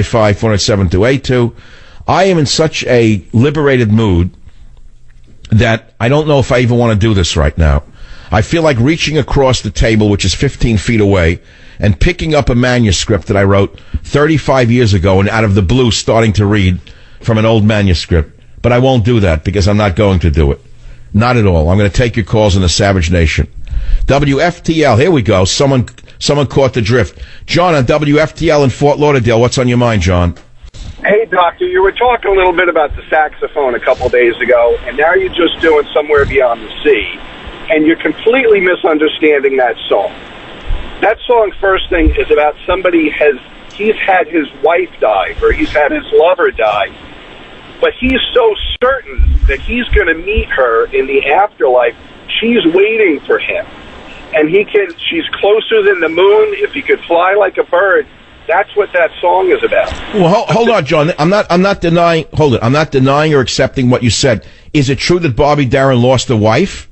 855-407-282. I am in such a liberated mood that I don't know if I even want to do this right now. I feel like reaching across the table, which is 15 feet away, and picking up a manuscript that I wrote 35 years ago and out of the blue starting to read from an old manuscript. But I won't do that because I'm not going to do it. Not at all. I'm going to take your calls in the Savage Nation. WFTL, here we go. Someone caught the drift. John on WFTL in Fort Lauderdale. What's on your mind, John? Hey, Doctor, you were talking a little bit about the saxophone a couple days ago, and now you're just doing Somewhere Beyond the Sea, and you're completely misunderstanding that song. That song, first thing, is about he's had his wife die, or he's had his lover die, but he's so certain that he's going to meet her in the afterlife. She's waiting for him, and she's closer than the moon. If he could fly like a bird, that's what that song is about. Well, hold on, John. I'm not denying. Hold it. I'm not denying or accepting what you said. Is it true that Bobby Darin lost a wife?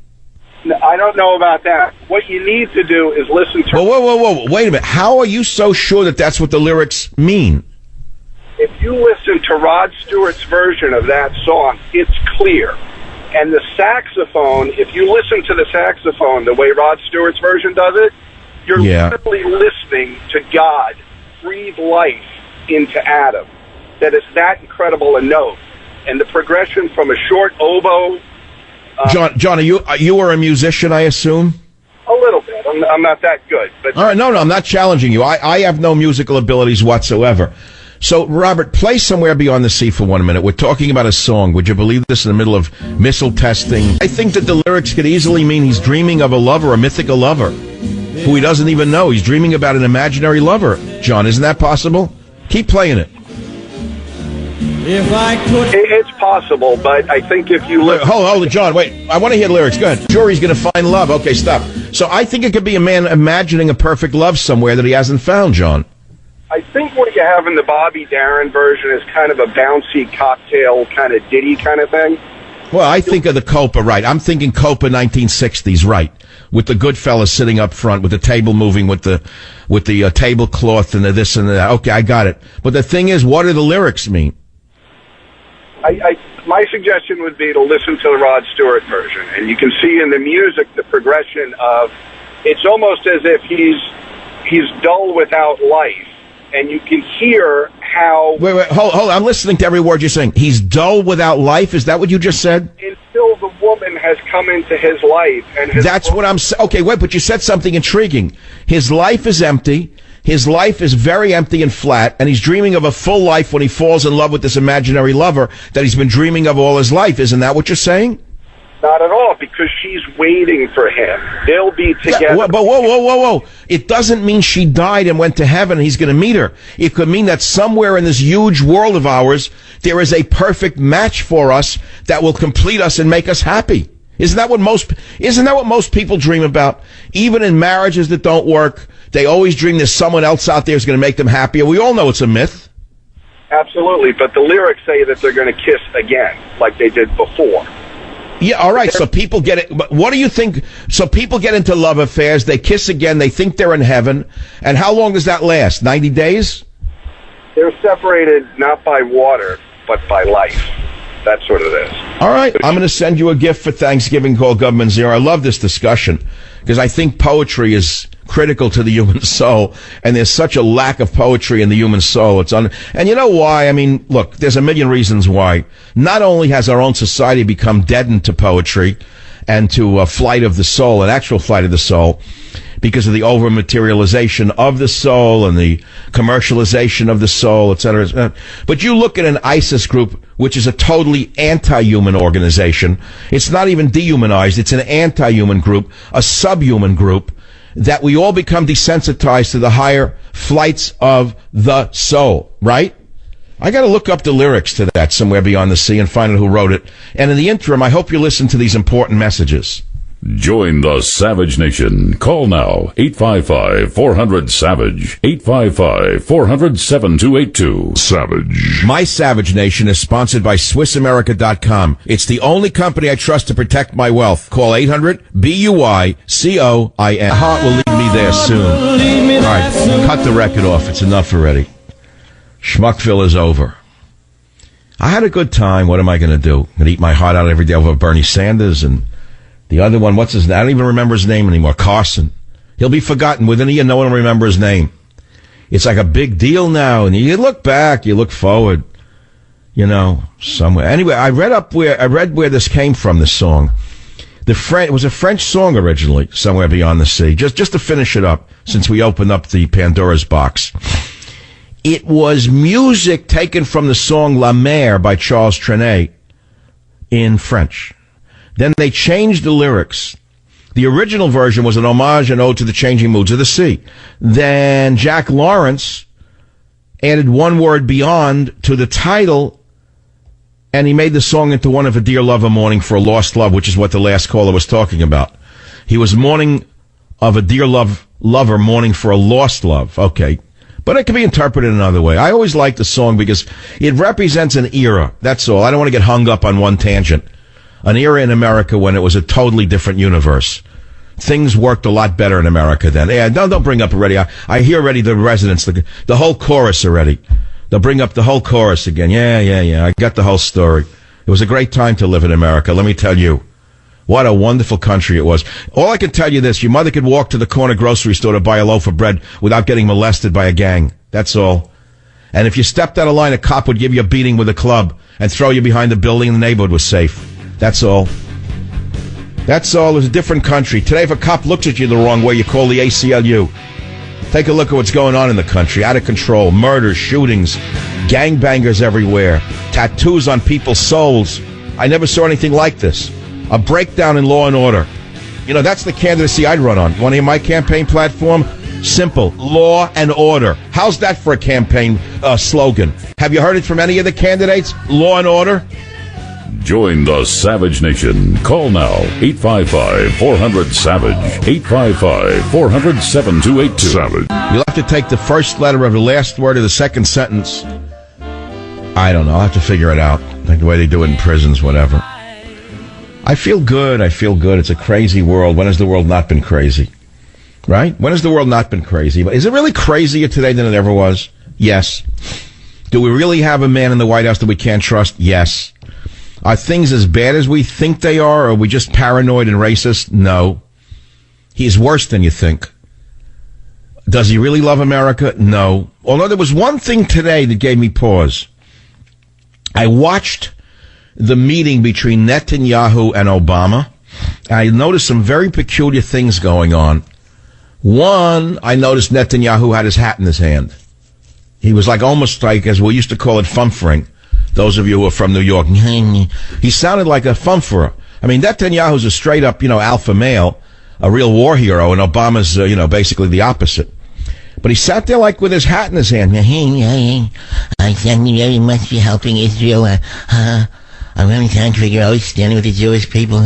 No, I don't know about that. What you need to do is listen to... Whoa. Wait a minute. How are you so sure that that's what the lyrics mean? If you listen to Rod Stewart's version of that song, it's clear. And the saxophone, if you listen to the saxophone the way Rod Stewart's version does it, you're literally listening to God breathe life into Adam. That is that incredible a note. And the progression from a short oboe... John, you are a musician, I assume? A little bit. I'm not that good. But all right, no, I'm not challenging you. I have no musical abilities whatsoever. So, Robert, play Somewhere Beyond the Sea for 1 minute. We're talking about a song. Would you believe this in the middle of missile testing? I think that the lyrics could easily mean he's dreaming of a lover, a mythical lover, who he doesn't even know. He's dreaming about an imaginary lover. John, isn't that possible? Keep playing it. If I could... It's possible, but I think if you look... Hold it, John, wait. I want to hear the lyrics. Go ahead. Sure, he's going to find love. Okay, stop. So I think it could be a man imagining a perfect love somewhere that he hasn't found, John. I think what you have in the Bobby Darin version is kind of a bouncy cocktail kind of ditty kind of thing. Well, I think of the Copa, right. I'm thinking Copa 1960s, right. With the good fellas sitting up front, with the table moving, with the tablecloth and the this and that. Okay, I got it. But the thing is, what do the lyrics mean? My suggestion would be to listen to the Rod Stewart version, and you can see in the music the progression of, it's almost as if he's dull without life, and you can hear how... Wait, hold on, I'm listening to every word you're saying. He's dull without life? Is that what you just said? Until the woman has come into his life. And that's what I'm saying. Okay, wait, but you said something intriguing. His life is empty. His life is very empty and flat, and he's dreaming of a full life when he falls in love with this imaginary lover that he's been dreaming of all his life. Isn't that what you're saying? Not at all, because she's waiting for him. They'll be together. Yeah, but whoa. It doesn't mean she died and went to heaven and he's going to meet her. It could mean that somewhere in this huge world of ours, there is a perfect match for us that will complete us and make us happy. Isn't that what most people dream about? Even in marriages that don't work, they always dream there's someone else out there who's going to make them happier. We all know it's a myth. Absolutely, but the lyrics say that they're going to kiss again, like they did before. Yeah, all right, so people get it. But what do you think? So people get into love affairs, they kiss again, they think they're in heaven, and how long does that last? 90 days? They're separated not by water, but by life. That's what it is. All right, I'm going to send you a gift for Thanksgiving called Government Zero. I love this discussion because I think poetry is critical to the human soul, and there's such a lack of poetry in the human soul. And you know why? I mean, look, there's a million reasons why. Not only has our own society become deadened to poetry and to a flight of the soul, an actual flight of the soul, because of the over-materialization of the soul and the commercialization of the soul, et cetera. But you look at an ISIS group, which is a totally anti-human organization. It's not even dehumanized. It's an anti-human group, a subhuman group, that we all become desensitized to the higher flights of the soul, right? I got to look up the lyrics to that Somewhere Beyond the Sea and find out who wrote it. And in the interim, I hope you listen to these important messages. Join the Savage Nation. Call now, 855-400-SAVAGE, 855-400-7282. Savage. My Savage Nation is sponsored by SwissAmerica.com. It's the only company I trust to protect my wealth. Call 800-BUI-COIN. Heart will lead me there soon. All right, cut the record off. It's enough already. Schmuckville is over. I had a good time. What am I going to do? I'm going to eat my heart out every day over Bernie Sanders and the other one. What's his name? I don't even remember his name anymore. Carson. He'll be forgotten. Within a year, no one will remember his name. It's like a big deal now. And you look back, you look forward, somewhere. Anyway, I read where this came from, this song. It was a French song originally, Somewhere Beyond the Sea. Just to finish it up, since we opened up the Pandora's box. It was music taken from the song La Mer by Charles Trenet in French. Then they changed the lyrics. The original version was an homage and ode to the changing moods of the sea. Then Jack Lawrence added one word beyond to the title, and he made the song into one of A Dear Lover Mourning for a Lost Love, which is what the last caller was talking about. He was mourning of a dear lover mourning for a lost love. Okay. But it can be interpreted another way. I always like the song because it represents an era. That's all. I don't want to get hung up on one tangent. An era in America when it was a totally different universe. Things worked a lot better in America then. Yeah, don't bring up already. I hear already the residents, the whole chorus already. They'll bring up the whole chorus again. Yeah. I got the whole story. It was a great time to live in America, let me tell you. What a wonderful country it was. All I can tell you this, your mother could walk to the corner grocery store to buy a loaf of bread without getting molested by a gang. That's all. And if you stepped out of line, a cop would give you a beating with a club and throw you behind the building and the neighborhood was safe. That's all. That's all. It was a different country. Today, if a cop looks at you the wrong way, you call the ACLU. Take a look at what's going on in the country. Out of control. Murders, shootings, gangbangers everywhere. Tattoos on people's souls. I never saw anything like this. A breakdown in law and order. That's the candidacy I'd run on. You want to hear my campaign platform? Simple. Law and order. How's that for a campaign slogan? Have you heard it from any of the candidates? Law and order? Join the Savage Nation. Call now. 855-400-SAVAGE. 855-400-7282. Savage. You'll have to take the first letter of the last word of the second sentence. I don't know. I'll have to figure it out. Like the way they do it in prisons, whatever. I feel good. It's a crazy world. When has the world not been crazy? Right? When has the world not been crazy? But is it really crazier today than it ever was? Yes. Do we really have a man in the White House that we can't trust? Yes. Are things as bad as we think they are, or are we just paranoid and racist? No. He's worse than you think. Does he really love America? No. Although there was one thing today that gave me pause. I watched the meeting between Netanyahu and Obama. I noticed some very peculiar things going on. One, I noticed Netanyahu had his hat in his hand. He was almost like, as we used to call it, fumfering. Those of you who are from New York. He sounded like a fumferer. I mean, Netanyahu's a straight up, alpha male, a real war hero, and Obama's, basically the opposite. But he sat there with his hat in his hand. I thank you very much for helping Israel. I'm really trying to figure out standing with the Jewish people.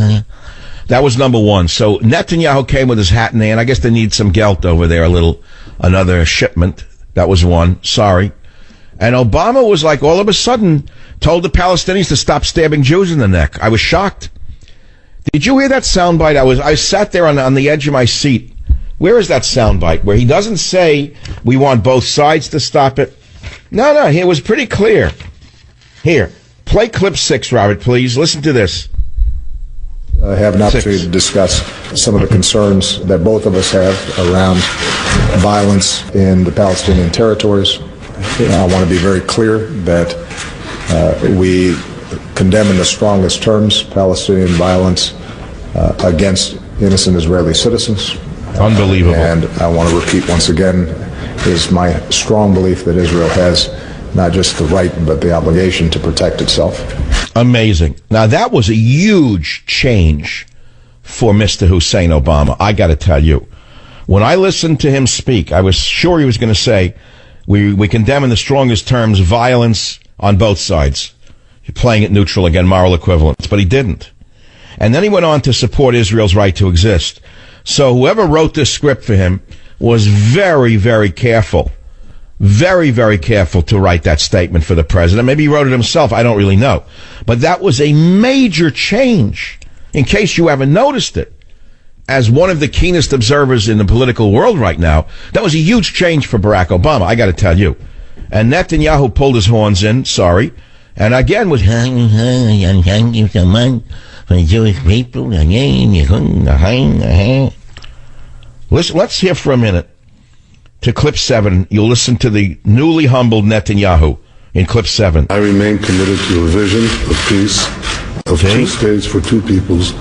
That was number one. So Netanyahu came with his hat in hand. I guess they need some gelt over there, another shipment. That was one. Sorry. And Obama was all of a sudden told the Palestinians to stop stabbing Jews in the neck. I was shocked. Did you hear that soundbite? I sat there on the edge of my seat. Where is that soundbite where he doesn't say we want both sides to stop it? No, it was pretty clear. Here. Play clip 6, Robert, please. Listen to this. I have an opportunity to discuss some of the concerns that both of us have around violence in the Palestinian territories. I want to be very clear that we condemn in the strongest terms Palestinian violence against innocent Israeli citizens. Unbelievable. And I want to repeat once again, it is my strong belief that Israel has not just the right, but the obligation to protect itself. Amazing. Now, that was a huge change for Mr. Hussein Obama, I got to tell you. When I listened to him speak, I was sure he was going to say, we condemn in the strongest terms violence on both sides. You're playing it neutral again, moral equivalence. But he didn't. And then he went on to support Israel's right to exist. So whoever wrote this script for him was very, very careful. Very, very careful to write that statement for the president. Maybe he wrote it himself. I don't really know. But that was a major change, in case you haven't noticed it. As one of the keenest observers in the political world right now, that was a huge change for Barack Obama, I got to tell you. And Netanyahu pulled his horns in, sorry, and again was, thank you so much for the Jewish people. Listen, let's hear for a minute to clip 7. You'll listen to the newly humbled Netanyahu in clip 7. I remain committed to a vision of peace, of 2 states for 2 peoples,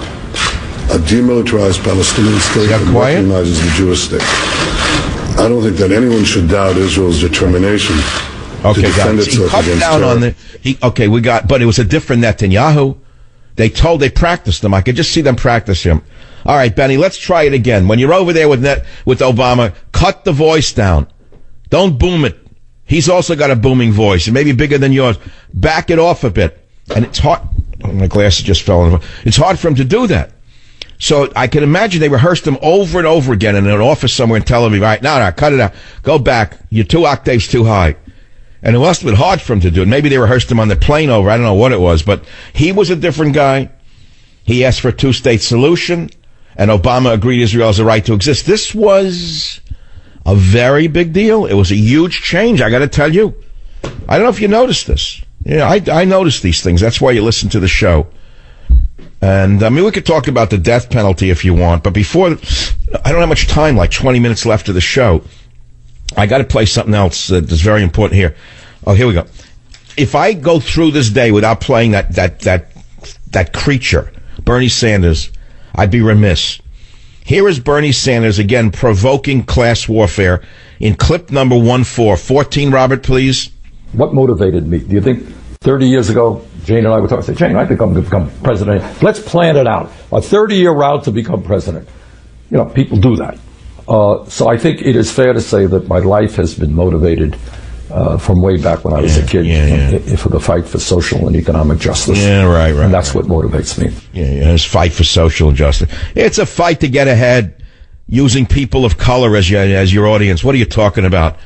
a demilitarized Palestinian state that recognizes the Jewish state. I don't think that anyone should doubt Israel's determination to defend itself against terror. But it was a different Netanyahu. They practiced him. I could just see them practice him. All right, Benny, let's try it again. When you're over there with Obama, cut the voice down. Don't boom it. He's also got a booming voice. It may be bigger than yours. Back it off a bit. And it's hard. Oh, my glasses just fell on. It's hard for him to do that. So I can imagine they rehearsed him over and over again in an office somewhere in Tel Aviv. Right, no, cut it out. Go back. You're 2 octaves too high. And it must have been hard for him to do it. Maybe they rehearsed him on the plane over. I don't know what it was. But he was a different guy. He asked for a 2-state solution. And Obama agreed Israel has a right to exist. This was a very big deal. It was a huge change, I got to tell you. I don't know if you noticed this. Yeah, I noticed these things. That's why you listen to the show. And, I mean, we could talk about the death penalty if you want. But before, I don't have much time, like 20 minutes left of the show. I got to play something else that's very important here. Oh, here we go. If I go through this day without playing that creature, Bernie Sanders, I'd be remiss. Here is Bernie Sanders, again, provoking class warfare in clip number 14. Robert, please. What motivated me? Do you think 30 years ago, Jane and I would talk, say, Jane, I think I'm going to become president. Let's plan it out. A 30-year route to become president. You know, people do that. So I think it is fair to say that my life has been motivated from way back when I was a kid for the fight for social and economic justice. Yeah, right. And that's what motivates me. Yeah, it's fight for social justice. It's a fight to get ahead using people of color as your audience. What are you talking about?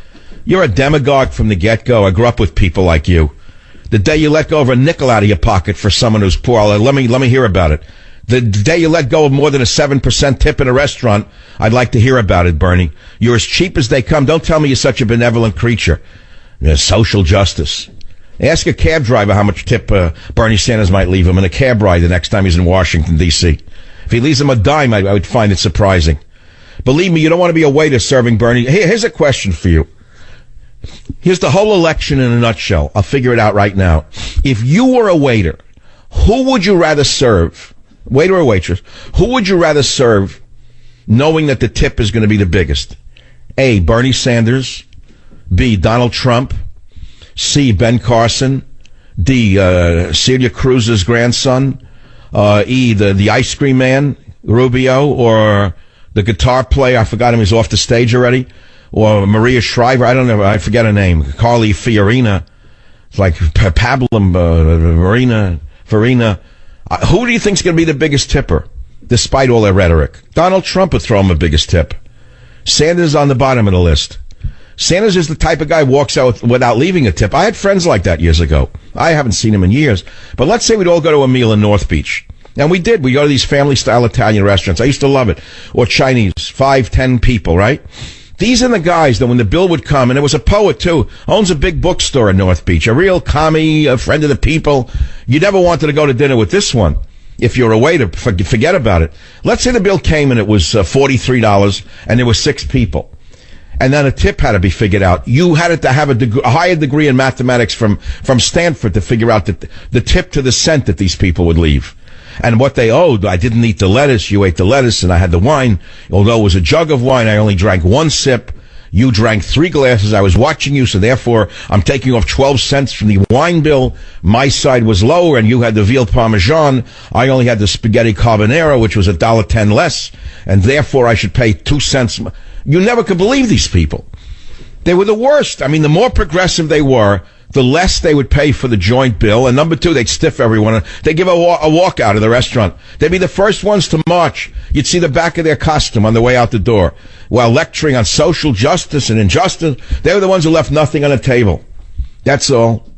You're a demagogue from the get-go. I grew up with people like you. The day you let go of a nickel out of your pocket for someone who's poor, let me hear about it. The day you let go of more than a 7% tip in a restaurant, I'd like to hear about it, Bernie. You're as cheap as they come. Don't tell me you're such a benevolent creature. Social justice. Ask a cab driver how much tip Bernie Sanders might leave him in a cab ride the next time he's in Washington, D.C. If he leaves him a dime, I would find it surprising. Believe me, you don't want to be a waiter serving Bernie. Here's a question for you. Here's the whole election in a nutshell. I'll figure it out right now. If you were a waiter, who would you rather serve? Waiter or waitress? Who would you rather serve knowing that the tip is going to be the biggest? A, Bernie Sanders. B, Donald Trump. C, Ben Carson. D, Celia Cruz's grandson. E, the ice cream man, Rubio, or the guitar player, I forgot him, he's off the stage already. Or Maria Shriver, I don't know, I forget her name. Carly Fiorina. It's like Pablum, Farina. Who do you think's going to be the biggest tipper, despite all their rhetoric? Donald Trump would throw him the biggest tip. Sanders on the bottom of the list. Sanders is the type of guy who walks out without leaving a tip. I had friends like that years ago. I haven't seen him in years. But let's say we'd all go to a meal in North Beach. And we did. We go to these family-style Italian restaurants. I used to love it. Or Chinese, 5-10 people, right? These are the guys that when the bill would come, and there was a poet, too, owns a big bookstore in North Beach, a real commie, a friend of the people. You never wanted to go to dinner with this one. If you're a waiter, forget about it. Let's say the bill came and it was $43, and there were 6 people. And then a tip had to be figured out. You had to have a higher degree in mathematics from Stanford to figure out the tip to the cent that these people would leave. And what they owed, I didn't eat the lettuce, you ate the lettuce, and I had the wine. Although it was a jug of wine, I only drank 1 sip. You drank 3 glasses. I was watching you, so therefore I'm taking off 12 cents from the wine bill. My side was lower, and you had the veal parmesan. I only had the spaghetti carbonara, which was $1.10 less, and therefore I should pay 2 cents. You never could believe these people. They were the worst. I mean, the more progressive they were, the less they would pay for the joint bill. And number 2, they'd stiff everyone. They'd give a walk out of the restaurant. They'd be the first ones to march. You'd see the back of their costume on the way out the door. While lecturing on social justice and injustice, they were the ones who left nothing on the table. That's all.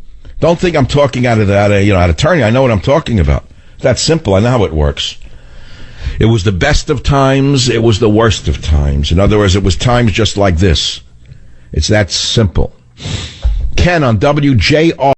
Don't think I'm talking out of turn. I know what I'm talking about. It's that simple. I know how it works. It was the best of times. It was the worst of times. In other words, it was times just like this. It's that simple. Ken on WJR.